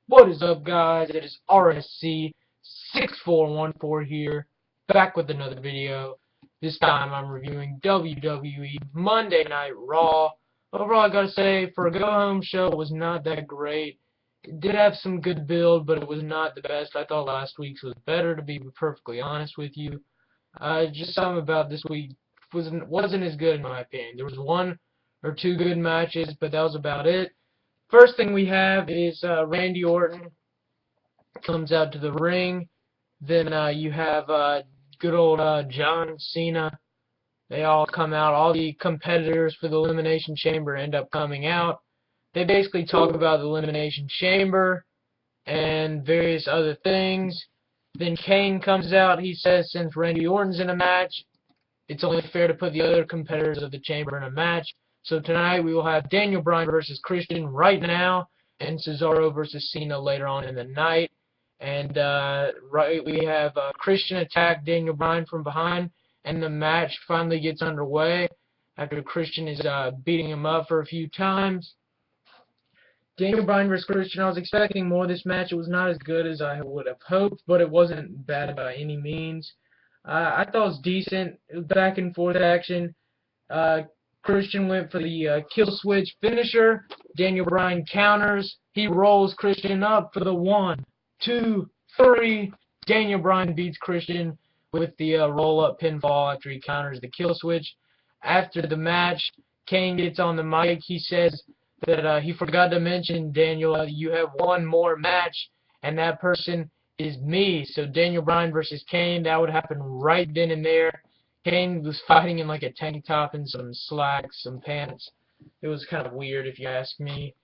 What is up, guys? It is RSC6414 here, back with another video. This time I'm reviewing WWE Monday Night Raw. Overall, I gotta say, for a go-home show, it was not that great. It did have some good build, but it was not the best. I thought last week's was better, to be perfectly honest with you. Just something about this week wasn't as good in my opinion. There was one or two good matches, but that was about it. First thing we have is Randy Orton comes out to the ring. Then you have good old John Cena. They all come out. All the competitors for the Elimination Chamber end up coming out. They basically talk about the Elimination Chamber and various other things. Then Kane comes out. He says since Randy Orton's in a match, it's only fair to put the other competitors of the Chamber in a match. So tonight we will have Daniel Bryan versus Christian right now, and Cesaro versus Cena later on in the night. And we have Christian attack Daniel Bryan from behind, and the match finally gets underway after Christian is beating him up for a few times. Daniel Bryan versus Christian, I was expecting more of this match. It was not as good as I would have hoped, but it wasn't bad by any means. I thought it was decent. It was back and forth action. Christian went for the kill switch finisher. Daniel Bryan counters. He rolls Christian up for the 1, 2, 3. Daniel Bryan beats Christian with the roll-up pinfall after he counters the kill switch. After the match, Kane gets on the mic. He says that he forgot to mention, Daniel, you have one more match, and that person is me. So Daniel Bryan versus Kane, that would happen right then and there. Kane was fighting in like a tank top and some slacks, some pants. It was kind of weird if you ask me.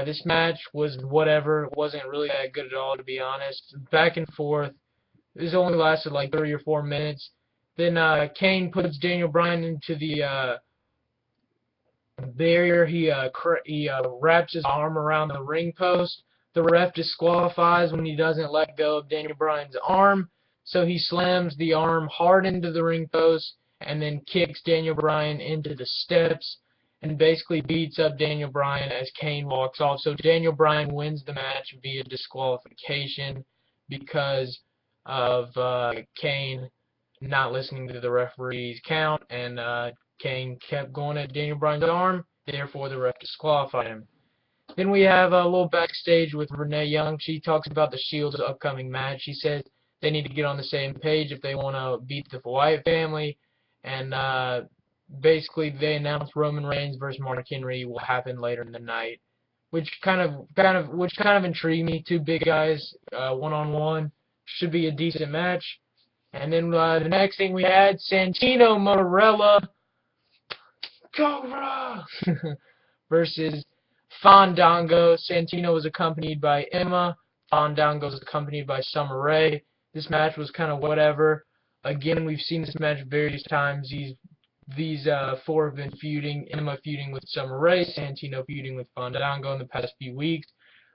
This match was whatever. It wasn't really that good at all, to be honest. Back and forth. This only lasted like 3 or 4 minutes. Then Kane puts Daniel Bryan into the barrier. He wraps his arm around the ring post. The ref disqualifies when he doesn't let go of Daniel Bryan's arm. So he slams the arm hard into the ring post and then kicks Daniel Bryan into the steps and basically beats up Daniel Bryan as Kane walks off. So Daniel Bryan wins the match via disqualification because of Kane not listening to the referee's count, and Kane kept going at Daniel Bryan's arm, therefore the ref disqualified him. Then we have a little backstage with Renee Young. She talks about the Shield's upcoming match. She says they need to get on the same page if they want to beat the Wyatt family, and basically they announced Roman Reigns versus Mark Henry will happen later in the night, which kind of intrigued me. Two big guys, one-on-one, should be a decent match. And then the next thing we had, Santino Marella Cobra versus Fandango. Santino was accompanied by Emma. Fandango was accompanied by Summer Rae. This match was kind of whatever. Again, we've seen this match various times. These four have been feuding. Emma feuding with Summer Rae. Santino feuding with Fandango in the past few weeks.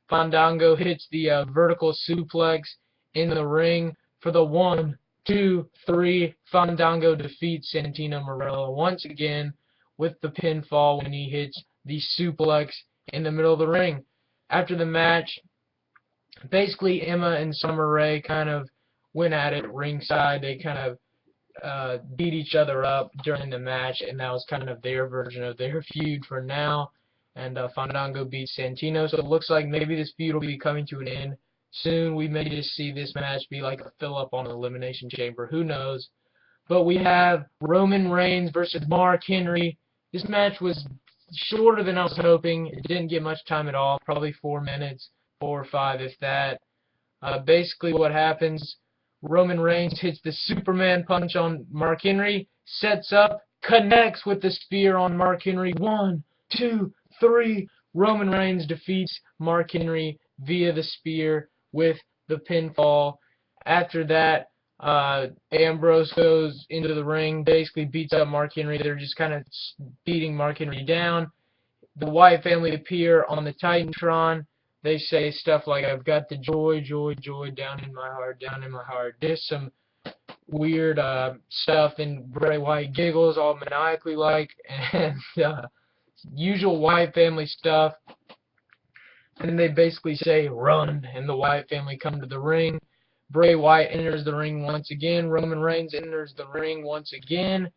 Fandango hits the vertical suplex in the ring for the 1, 2, 3. Fandango defeats Santino Marella once again with the pinfall when he hits the suplex in the middle of the ring. After the match, basically Emma and Summer Rae kind of went at it ringside. They kind of beat each other up during the match, and that was kind of their version of their feud for now. And Fandango beats Santino, so it looks like maybe this feud will be coming to an end soon. We may just see this match be like a fill-up on the Elimination Chamber. Who knows? But we have Roman Reigns versus Mark Henry. This match was shorter than I was hoping. It didn't get much time at all, probably 4 minutes, 4 or 5 if that. Basically what happens, Roman Reigns hits the Superman punch on Mark Henry, sets up, connects with the spear on Mark Henry. 1, 2, 3. Roman Reigns defeats Mark Henry via the spear with the pinfall. After that, Ambrose goes into the ring, basically beats up Mark Henry. They're just kind of beating Mark Henry down. The Wyatt family appear on the Titantron. They say stuff like, I've got the joy, joy, joy down in my heart, down in my heart. There's some weird stuff, and Bray Wyatt giggles all maniacally like, and usual Wyatt family stuff. and they basically say, "Run," and the Wyatt family come to the ring. Bray Wyatt enters the ring once again. Roman Reigns enters the ring once again.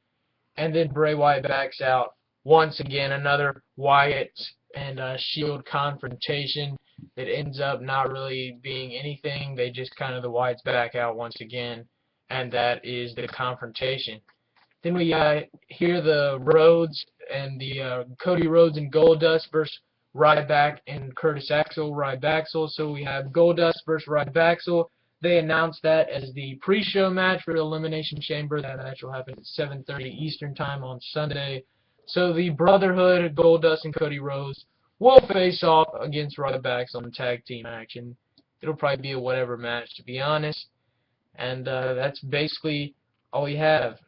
And then Bray Wyatt backs out once again. Another Wyatt and Shield confrontation that ends up not really being anything. They just kind of, the Wyatts back out once again. And that is the confrontation. Then we hear the Rhodes and the Cody Rhodes and Goldust versus Ryback and Curtis Axel, Rybaxel. So we have Goldust versus Rybaxel. They announced that as the pre-show match for the Elimination Chamber. That match will happen at 7:30 Eastern Time on Sunday. So the Brotherhood, Goldust and Cody Rhodes, will face off against Ryback on tag team action. It'll probably be a whatever match, to be honest. And that's basically all we have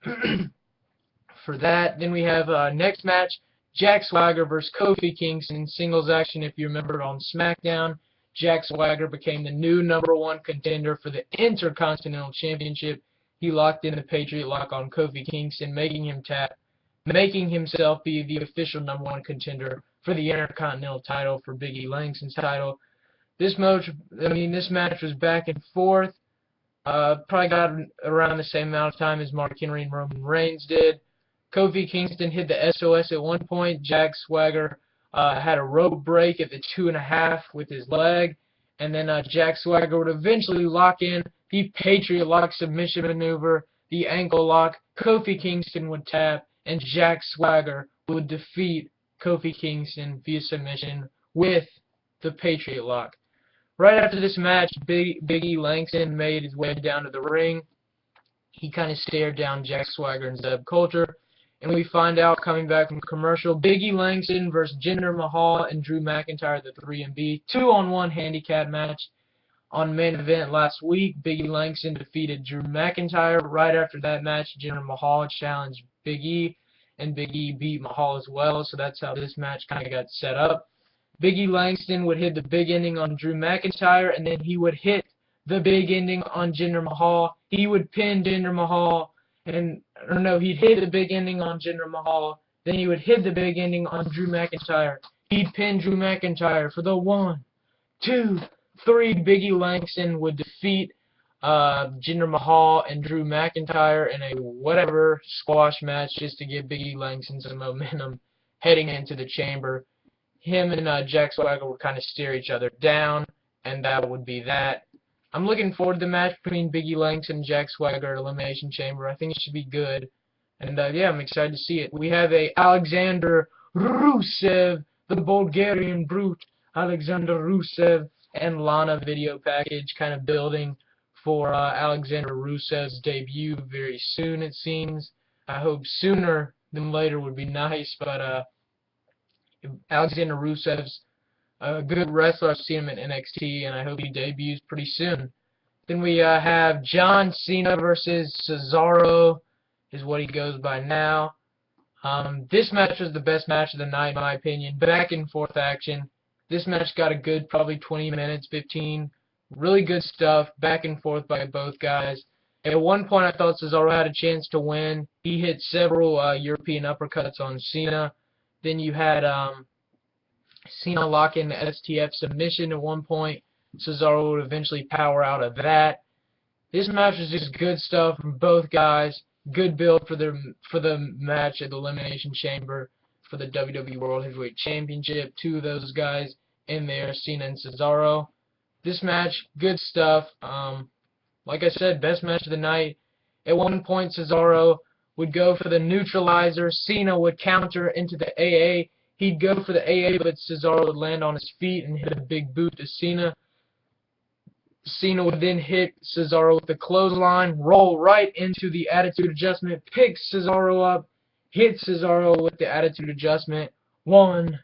for that. Then we have next match, Jack Swagger versus Kofi Kingston, singles action. If you remember on SmackDown, Jack Swagger became the new #1 contender for the Intercontinental Championship. He locked in the Patriot Lock on Kofi Kingston, making himself be the official #1 contender for the Intercontinental title, for Big E Langston's title. This match was back and forth. Probably got around the same amount of time as Mark Henry and Roman Reigns did. Kofi Kingston hit the SOS at one point. Jack Swagger had a rope break at the 2.5 with his leg, and then Jack Swagger would eventually lock in the Patriot Lock submission maneuver, the ankle lock. Kofi Kingston would tap, and Jack Swagger would defeat Kofi Kingston via submission with the Patriot Lock. Right after this match, Big E Langston made his way down to the ring. He kind of stared down Jack Swagger and Zeb Coulter. And we find out, coming back from commercial, Big E Langston versus Jinder Mahal and Drew McIntyre, the 3-1 2-on-1 handicap match. On main event last week, Big E Langston defeated Drew McIntyre. Right after that match, Jinder Mahal challenged Big E, and Big E beat Mahal as well. So that's how this match kind of got set up. Big E Langston would hit the big ending on Drew McIntyre, and then he would hit the big ending on Jinder Mahal. He would pin Jinder Mahal. He'd hit the big ending on Jinder Mahal. Then he would hit the big ending on Drew McIntyre. He'd pin Drew McIntyre for the 1, 2, 3. Big E Langston would defeat Jinder Mahal and Drew McIntyre in a whatever squash match, just to give Big E Langston some momentum heading into the chamber. Him and Jack Swagger would kind of stare each other down, and that would be that. I'm looking forward to the match between Big E Langston and Jack Swagger at Elimination Chamber. I think it should be good. And yeah, I'm excited to see it. We have a Alexander Rusev, the Bulgarian brute, Alexander Rusev and Lana video package kind of building for Alexander Rusev's debut very soon, it seems. I hope sooner than later would be nice, but Alexander Rusev's a good wrestler. I've seen him in NXT, and I hope he debuts pretty soon. Then we have John Cena versus Cesaro, is what he goes by now. This match was the best match of the night, in my opinion. Back and forth action. This match got a good probably 20 minutes, 15. Really good stuff, back and forth by both guys. At one point, I thought Cesaro had a chance to win. He hit several European uppercuts on Cena. Then you had Cena lock in the STF submission at one point. Cesaro would eventually power out of that. This match was just good stuff from both guys. Good build for the match at the Elimination Chamber for the WWE World Heavyweight Championship. Two of those guys in there, Cena and Cesaro. This match, good stuff. Like I said, best match of the night. At one point, Cesaro would go for the neutralizer. Cena would counter into the AA. He'd go for the AA, but Cesaro would land on his feet and hit a big boot to Cena. Cena would then hit Cesaro with the clothesline, roll right into the Attitude Adjustment, pick Cesaro up, hit Cesaro with the Attitude Adjustment. 1,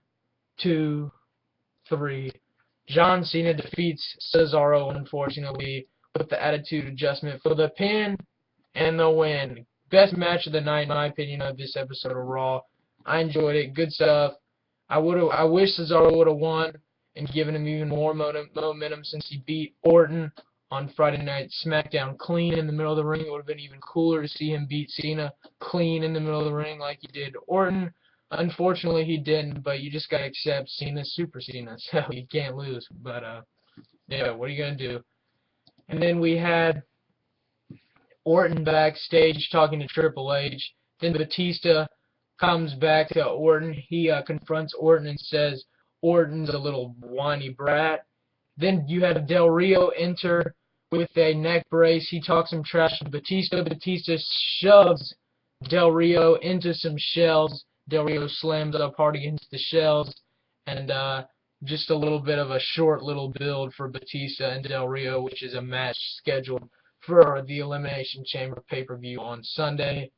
2, 3. John Cena defeats Cesaro, unfortunately, with the Attitude Adjustment for the pin and the win. Best match of the night, in my opinion, of this episode of Raw. I enjoyed it. Good stuff. I wish Cesaro would have won and given him even more momentum since he beat Orton on Friday Night SmackDown clean in the middle of the ring. It would have been even cooler to see him beat Cena clean in the middle of the ring like he did Orton. Unfortunately, he didn't, but you just gotta accept Cena's Super Cena, so you can't lose. But, yeah, what are you gonna do? And then we had Orton backstage talking to Triple H. Then Batista comes back to Orton. He confronts Orton and says Orton's a little whiny brat. Then you have Del Rio enter with a neck brace. He talks some trash to Batista. Batista shoves Del Rio into some shells. Del Rio slams up hard against the shells. And just a little bit of a short little build for Batista and Del Rio, which is a match scheduled for the Elimination Chamber pay-per-view on Sunday.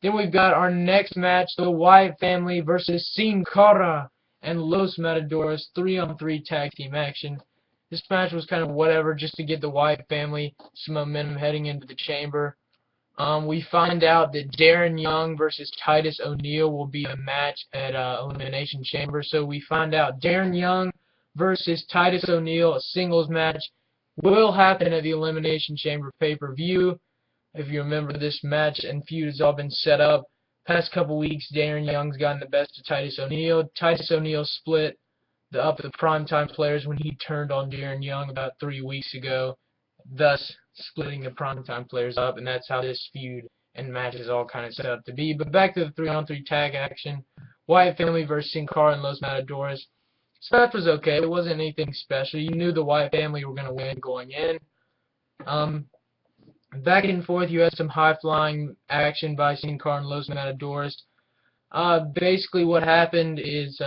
Then we've got our next match, the Wyatt family versus Sin Cara and Los Matadores, 3-on-3 tag team action. This match was kind of whatever, just to get the Wyatt family some momentum heading into the chamber. We find out that Darren Young versus Titus O'Neil will be a match at Elimination Chamber. So we find out Darren Young versus Titus O'Neil, a singles match, will happen at the Elimination Chamber pay-per-view. If you remember, this match and feud has all been set up. Past couple weeks, Darren Young's gotten the best of Titus O'Neil. Titus O'Neil split the Primetime players when he turned on Darren Young about 3 weeks ago, thus splitting the Primetime players up, and that's how this feud and match is all kind of set up to be. But back to the 3-on-3 tag action. Wyatt family versus Sin Cara and Los Matadores. This match was okay. It wasn't anything special. You knew the Wyatt family were going to win going in. Back and forth, you had some high-flying action by Sin Cara and Los Matadores. Basically what happened is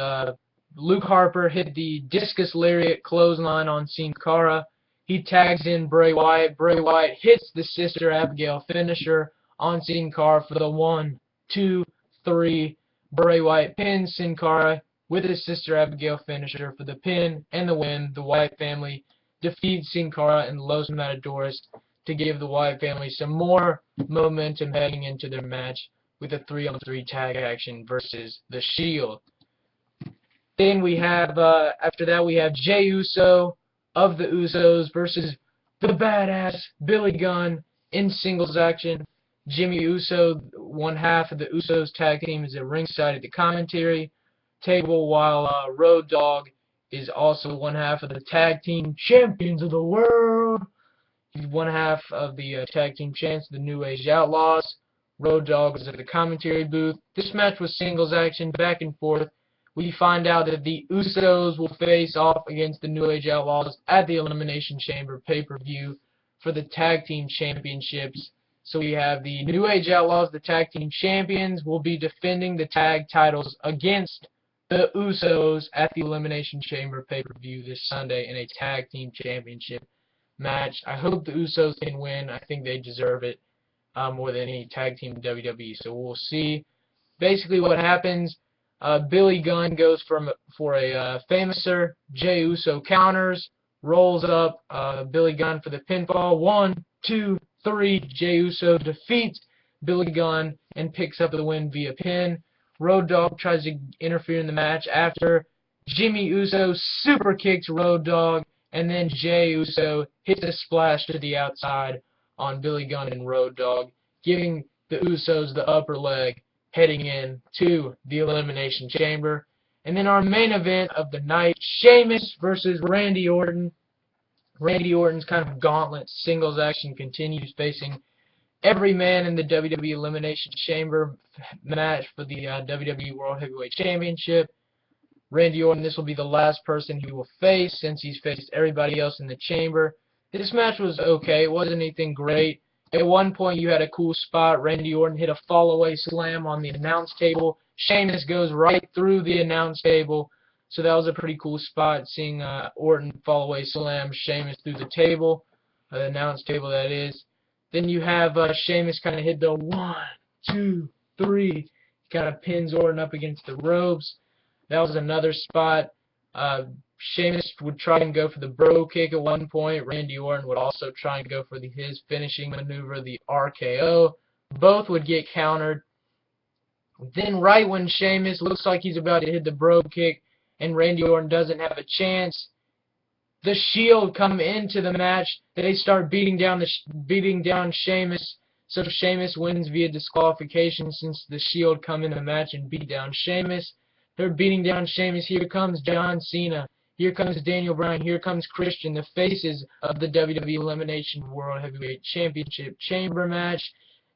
Luke Harper hit the discus lariat clothesline on Sin Cara. He tags in Bray Wyatt. Bray Wyatt hits the Sister Abigail finisher on Sin Cara for the 1, 2, 3. Bray Wyatt pins Sin Cara with his Sister Abigail finisher for the pin and the win. The Wyatt family defeats Sin Cara and Los Matadores to give the Wyatt family some more momentum heading into their match with a 3-on-3 tag action versus The Shield. Then we have, after that, we have Jey Uso of the Usos versus the badass Billy Gunn in singles action. Jimmy Uso, one half of the Usos tag team, is at ringside at the commentary table, while Road Dogg is also one half of the tag team champions of the world. He's one half of the tag team champs, the New Age Outlaws. Road Dogg is at the commentary booth. This match was singles action, back and forth. We find out that the Usos will face off against the New Age Outlaws at the Elimination Chamber pay-per-view for the tag team championships. So we have the New Age Outlaws, the tag team champions, will be defending the tag titles against the Usos at the Elimination Chamber pay-per-view this Sunday in a tag team championship match. I hope the Usos can win. I think they deserve it more than any tag team in WWE. So we'll see. Basically what happens, Billy Gunn goes for a famouser. Jey Uso counters, rolls up Billy Gunn for the pinfall. 1, 2, 3. Jey Uso defeats Billy Gunn and picks up the win via pin. Road Dogg tries to interfere in the match after Jimmy Uso super kicks Road Dogg, and then Jey Uso hits a splash to the outside on Billy Gunn and Road Dogg, giving the Usos the upper leg heading in to the Elimination Chamber. And then our main event of the night, Sheamus versus Randy Orton. Randy Orton's kind of gauntlet singles action continues, facing every man in the WWE Elimination Chamber match for the WWE World Heavyweight Championship. Randy Orton, this will be the last person he will face since he's faced everybody else in the chamber. This match was okay. It wasn't anything great. At one point, you had a cool spot. Randy Orton hit a fall-away slam on the announce table. Sheamus goes right through the announce table. So that was a pretty cool spot, seeing Orton fall-away slam Sheamus through the table, the announce table, that is. Then you have Sheamus kind of hit the 1, 2, 3. He kind of pins Orton up against the ropes. That was another spot. Sheamus would try and go for the bro kick at one point. Randy Orton would also try and go for his finishing maneuver, the RKO. Both would get countered. Then right when Sheamus looks like he's about to hit the bro kick and Randy Orton doesn't have a chance, the Shield come into the match. They start beating down Sheamus. So Sheamus wins via disqualification since the Shield come in the match and beat down Sheamus. They're beating down Sheamus. Here comes John Cena. Here comes Daniel Bryan. Here comes Christian, the faces of the WWE Elimination World Heavyweight Championship Chamber match.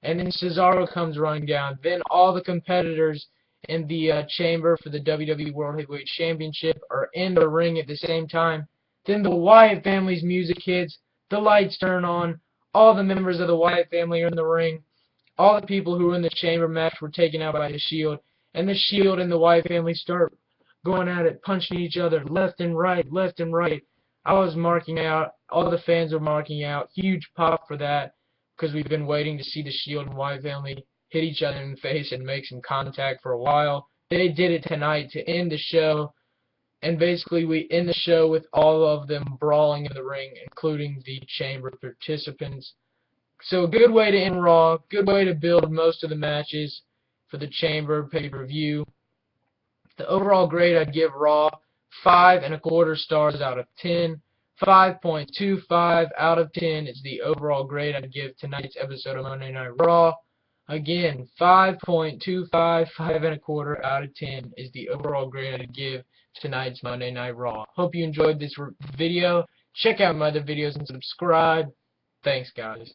And then Cesaro comes running down. Then all the competitors in the chamber for the WWE World Heavyweight Championship are in the ring at the same time. Then the Wyatt family's music hits. The lights turn on. All the members of the Wyatt family are in the ring. All the people who were in the chamber match were taken out by the Shield. And the Shield and the Wyatt family start going at it, punching each other left and right, left and right. I was marking out. All the fans were marking out. Huge pop for that, because we've been waiting to see the Shield and Wyatt family hit each other in the face and make some contact for a while. They did it tonight to end the show, and basically we end the show with all of them brawling in the ring, including the chamber participants. So a good way to end Raw, good way to build most of the matches for the chamber pay-per-view. The overall grade I'd give Raw 5.25 stars out of 10. 5.25 out of 10 is the overall grade I'd give tonight's episode of Monday Night Raw. Again, 5.25, 5.25 out of 10 is the overall grade I'd give tonight's Monday Night Raw. Hope you enjoyed this video. Check out my other videos and subscribe. Thanks, guys.